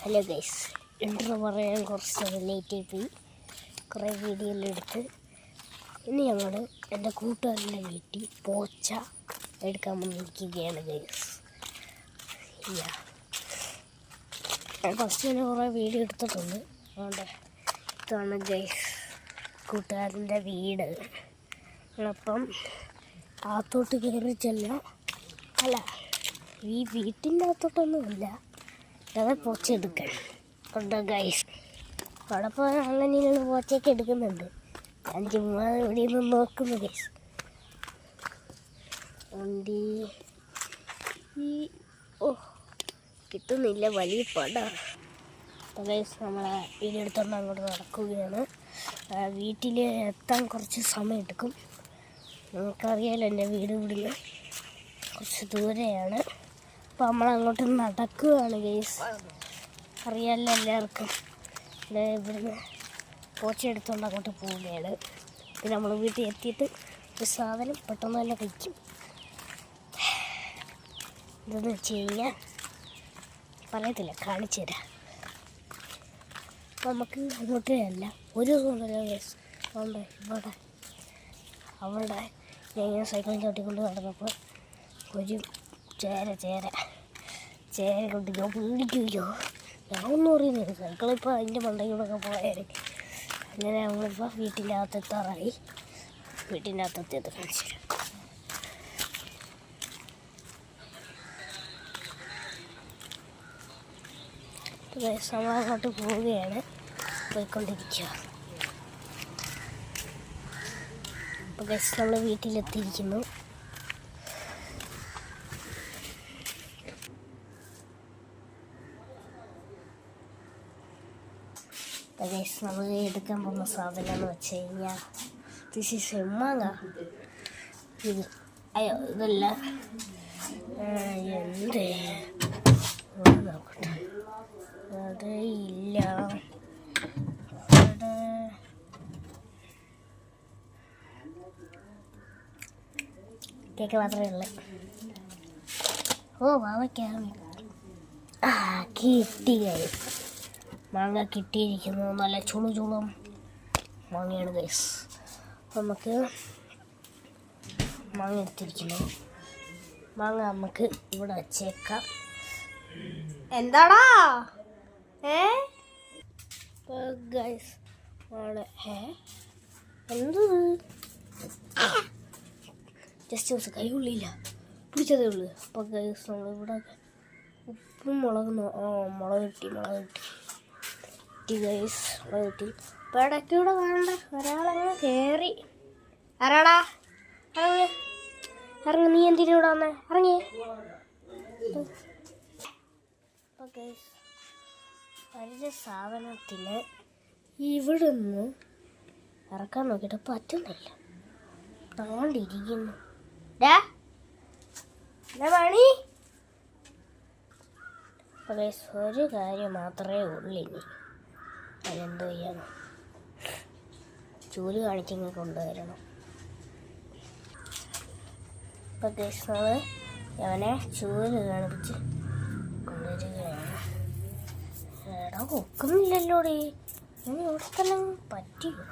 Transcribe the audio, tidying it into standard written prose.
Hello guys, intro പറയാൻ കുറച്ച് ലേറ്റായി പോയി. കുറേ വീഡിയോ എല്ലാം എടുത്ത് ഇനി ഞങ്ങൾ എൻ്റെ കൂട്ടുകാരൻ്റെ വീട്ടിൽ പോച്ച എടുക്കാൻ വന്നിരിക്കുകയാണ് ഗൈസ്. ഞാൻ ഫസ്റ്റ് തന്നെ കുറേ വീഡിയോ എടുത്തിട്ടുണ്ട്. അതുകൊണ്ട് ഇതാണ് ഗൈസ് കൂട്ടുകാരൻ്റെ വീട്. അപ്പം അകത്തോട്ട് കയറി ചെല്ലാം. അല്ല, ഈ വീട്ടിൻ്റെ അകത്തോട്ടൊന്നുമില്ല, അത് പോച്ച എടുക്കാൻ കൊണ്ട് ഗൈസ്. അവിടെ പോയാൽ അങ്ങനെയുള്ള പോച്ചയൊക്കെ എടുക്കുന്നുണ്ട്. ഞാൻ ചുമ്മാ ഇവിടെ നിന്ന് നോക്കുന്നു ഗൈസ്. വണ്ടി കിട്ടുന്നില്ല, വലിയ പടാണ്. അപ്പോൾ ഗൈസ് നമ്മളെ വീടെടുത്തോണ്ട് അങ്ങോട്ട് നടക്കുകയാണ്. വീട്ടിൽ എത്താൻ കുറച്ച് സമയം എടുക്കും. നമുക്കറിയാലോ എൻ്റെ വീട് ഇവിടുന്ന് കുറച്ച് ദൂരെയാണ്. അപ്പോൾ നമ്മളങ്ങോട്ട് നടക്കുകയാണ് ഗൈസ്. അറിയാമല്ലോ എല്ലാവർക്കും. ഇവിടുന്ന് പോച്ച എടുത്തുകൊണ്ട് അങ്ങോട്ട് പോവുകയാണ്. പിന്നെ നമ്മൾ വീട്ടിൽ എത്തിയിട്ട് ഒരു സാധനം പെട്ടെന്ന് തന്നെ കഴിക്കും. ഇതെന്ന് വെച്ച് കഴിഞ്ഞാൽ പറയത്തില്ല, കാണിച്ചു തരാം. നമുക്ക് അങ്ങോട്ടേ അല്ല, ഒരു ദിവസമുണ്ടല്ലോ ഗൈസ്. അതുകൊണ്ട് അവിടെ ഞാൻ ഇങ്ങനെ സൈക്കിളിൽ ചവിട്ടിക്കൊണ്ട് നടന്നപ്പോൾ ഒരു ചേര കൊണ്ട് ഞാൻ പേടിക്കുകയോ, ഞാനൊന്നും അറിയുന്നില്ല. സൈക്കിളിപ്പോൾ അതിൻ്റെ മണ്ടയിലൂടെയൊക്കെ പോയാൽ അങ്ങനെ നമ്മളിപ്പോൾ വീട്ടിൻ്റെ അകത്തെത്താറായി. വീട്ടിൻ്റെ അകത്തെത്തിയത് കാണിച്ചു തരാം. നമ്മളങ്ങോട്ട് പോവുകയാണ്, പോയിക്കൊണ്ടിരിക്കുക. അപ്പോൾ ഗൈസ് നമ്മൾ വീട്ടിലെത്തിയിരിക്കുന്നു. ഗൈസ് നമ്മൾ എടുക്കാൻ പോകുന്ന സാധനം എന്ന് വെച്ച് കഴിഞ്ഞാൽ ദിസ് ഈസ് മാങ്ങ. ഇത് ഇതല്ല, എന്ത് നോക്കട്ടെ, അത് ഇല്ല, കേക്ക് മാത്രമേ ഉള്ളൂ. മാങ്ങയ്ക്കാൻ കിട്ടി ഗൈസ്. മാങ്ങ കിട്ടിയിരിക്കുന്നു, നല്ല ചുളും മാങ്ങയാണ് ഗൈസ്. നമുക്ക് മാങ്ങ എടുത്തിരിക്കുന്നു. മാങ്ങ നമുക്ക് ഇവിടെ വെച്ചേക്കാം. എന്താടാ ഗൈസ് എന്ത് ജസ്റ്റ് കൈ ഉള്ളില്ല, പിടിച്ചതേ ഉള്ളൂ. അപ്പോൾ ഗൈസ് നമ്മളിവിടെ ഉപ്പും മുളക് കിട്ടി ഗൈസ്, മുളക് കിട്ടി. അപ്പോൾ ഇടയ്ക്കൂടെ വേണ്ട ഒരാളങ്ങനെ കയറി. ആരാടാ ഇറങ്ങി, നീ എന്തിനും ഇവിടെ വന്നേ, ഇറങ്ങി. അപ്പോൾ ഗൈസ് വലിയ സാധനത്തിന് ഇവിടെ നിന്ന് ഇറക്കാൻ നോക്കിയിട്ട് പറ്റുന്നില്ല, താണ്ടിരിക്കുന്നു. പണി. അപ്പോൾ ഗൈസ് ഒരു കാര്യം മാത്രമേ ഉള്ളൂ ഇനി, അതെന്തോ ചെയ്യണം, ചൂല് കാണിച്ചിങ്ങനെ കൊണ്ടുവരണം. അപ്പോൾ ഗൈസ് നമ്മൾ അവനെ ചൂല് കാണിച്ച് കൊണ്ടുവരികയാണ്. എടാ ഒക്കുന്നില്ലല്ലോടി, ഇനി ഇവിടെ തന്നെ പറ്റിയോ?